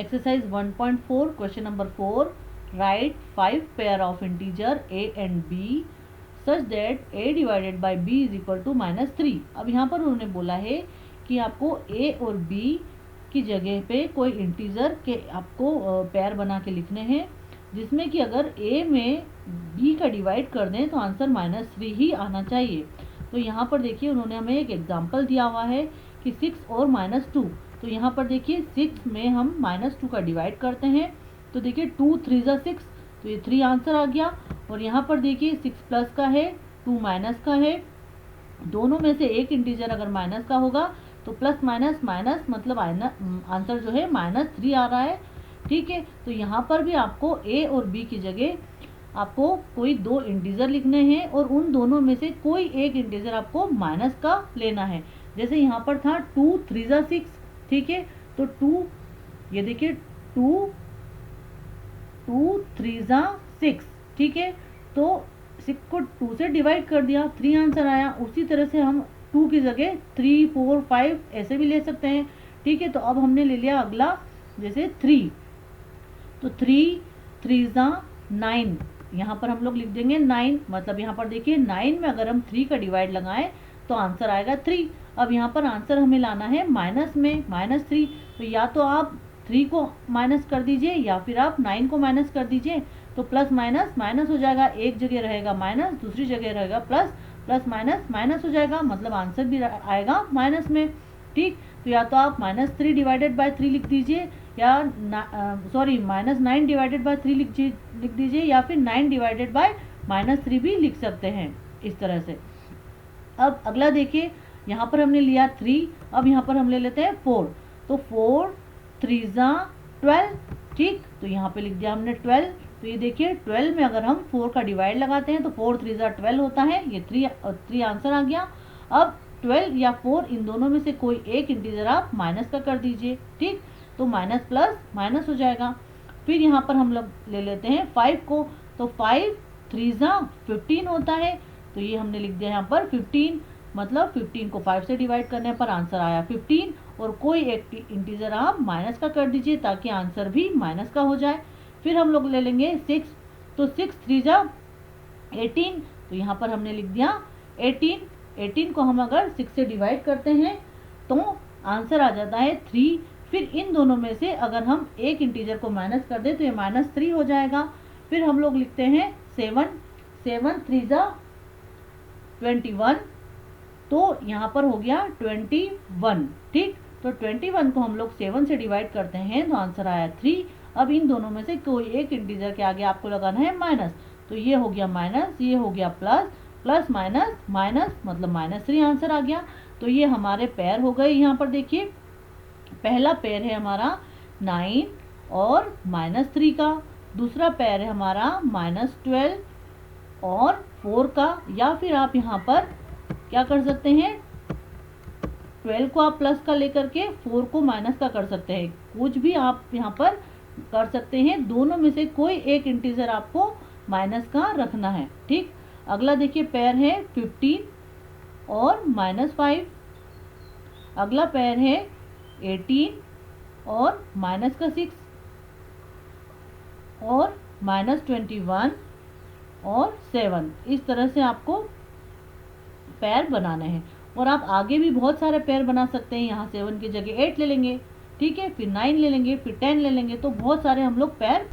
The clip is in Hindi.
Exercise 1.4 question number 4, write 5 pair of integer a and b such that a divided by b is equal to -3। अब यहाँ पर उन्होंने बोला है कि आपको a और b की जगह पे कोई इंटीजर के आपको पेयर बना के लिखने हैं, जिसमें कि अगर a में b का डिवाइड कर दें तो आंसर -3 ही आना चाहिए। तो यहाँ पर देखिए उन्होंने हमें एक एग्जाम्पल दिया हुआ है कि 6 और -2। तो यहाँ पर देखिए 6 में हम -2 का डिवाइड करते हैं, तो देखिए 2 3 ज़ा 6, तो ये 3 आंसर आ गया। और यहाँ पर देखिए 6 प्लस का है, 2 माइनस का है, दोनों में से एक इंटीजर अगर माइनस का होगा तो प्लस माइनस माइनस मतलब आंसर जो है -3 आ रहा है। ठीक है, तो यहाँ पर भी आपको a और b की जगह आपको कोई दो इंटीजर लिखने हैं और उन दोनों में से कोई एक इंटीजर आपको माइनस का लेना है। जैसे यहाँ पर था 2 3 ज़ा 6, ठीक है, तो 2 ये देखिए 2 3 ज़ा 6, ठीक है, तो 6 को 2 से डिवाइड कर दिया, 3 आंसर आया। उसी तरह से हम 2 की जगह 3 4 5 ऐसे भी ले सकते हैं। ठीक है, तो अब हमने ले लिया अगला जैसे 3, तो 3 3 ज़ा 9, यहाँ पर हम लोग लिख देंगे 9, मतलब यहाँ पर देखिए 9 में अगर हम 3 का डिवाइड लगाएं तो आंसर आएगा 3। अब यहाँ पर आंसर हमें लाना है माइनस में -3, तो या तो आप 3 को माइनस कर दीजिए या फिर आप 9 को माइनस कर दीजिए, तो प्लस माइनस माइनस हो जाएगा, एक जगह रहेगा माइनस, दूसरी जगह रहेगा प्लस, प्लस माइनस माइनस हो जाएगा, मतलब आंसर भी आएगा माइनस में। ठीक, तो या तो आप -3 डिवाइडेड बाय 3 लिख दीजिए या -9 डिवाइडेड बाय 3 लिख दीजिए या फिर 9 डिवाइडेड बाय -3 भी लिख सकते हैं इस तरह से। अब अगला देखिए, यहाँ पर हमने लिया 3, अब यहाँ पर हम ले लेते हैं 4, तो 4 3 ज़ा 12, ठीक, तो यहाँ पे लिख दिया हमने 12। तो ये देखिए 12 में अगर हम 4 का डिवाइड लगाते हैं तो 4 3 ज़ा 12 होता है, ये 3 आंसर आ गया। अब 12 या 4 इन दोनों में से कोई एक इंटीजर आप माइनस का कर दीजिए, ठीक, तो माइनस प्लस माइनस हो जाएगा। फिर यहाँ पर हम लोग ले लेते हैं 5 को, तो 5 3 ज़ा 15 होता है, तो ये हमने लिख दिया यहाँ पर 15, मतलब 15 को 5 से डिवाइड करने पर आंसर आया 15, और कोई एक इंटीजर आप माइनस का कर दीजिए ताकि आंसर भी माइनस का हो जाए। फिर हम लोग ले लेंगे 6, तो 6 3 ज़ा 18, तो यहाँ पर हमने लिख दिया 18 को हम अगर 6 से डिवाइड करते हैं तो आंसर आ जाता है 3। फिर इन दोनों में से अगर हम एक इंटीजर को माइनस कर दें तो ये -3 हो जाएगा। फिर हम लोग लिखते हैं 7 3 ज़ा 21, तो यहाँ पर हो गया 21, ठीक, तो 21 को हम लोग 7 से डिवाइड करते हैं तो आंसर आया 3। अब इन दोनों में से कोई एक इंटीजर के आगे आपको लगाना है माइनस, तो ये हो गया माइनस, ये हो गया प्लस, प्लस माइनस माइनस मतलब -3 आंसर आ गया। तो ये हमारे पेयर हो गए। यहाँ पर देखिए पहला पेयर है हमारा 9 और -3 का, दूसरा पेयर है हमारा -12 और 4 का, या फिर आप यहाँ पर क्या कर सकते हैं, 12 को आप प्लस का लेकर के 4 को माइनस का कर सकते हैं, कुछ भी आप यहाँ पर कर सकते हैं, दोनों में से कोई एक इंटीजर आपको माइनस का रखना है। ठीक, अगला देखिए पेयर है 15 और -5, अगला पेयर है 18 और -6 और -21 और 7, इस तरह से आपको पेयर बनाने हैं। और आप आगे भी बहुत सारे पेयर बना सकते हैं, यहाँ 7 की जगह 8 ले लेंगे, ठीक है, फिर 9 ले लेंगे, फिर 10 ले लेंगे, तो बहुत सारे हम लोग पेयर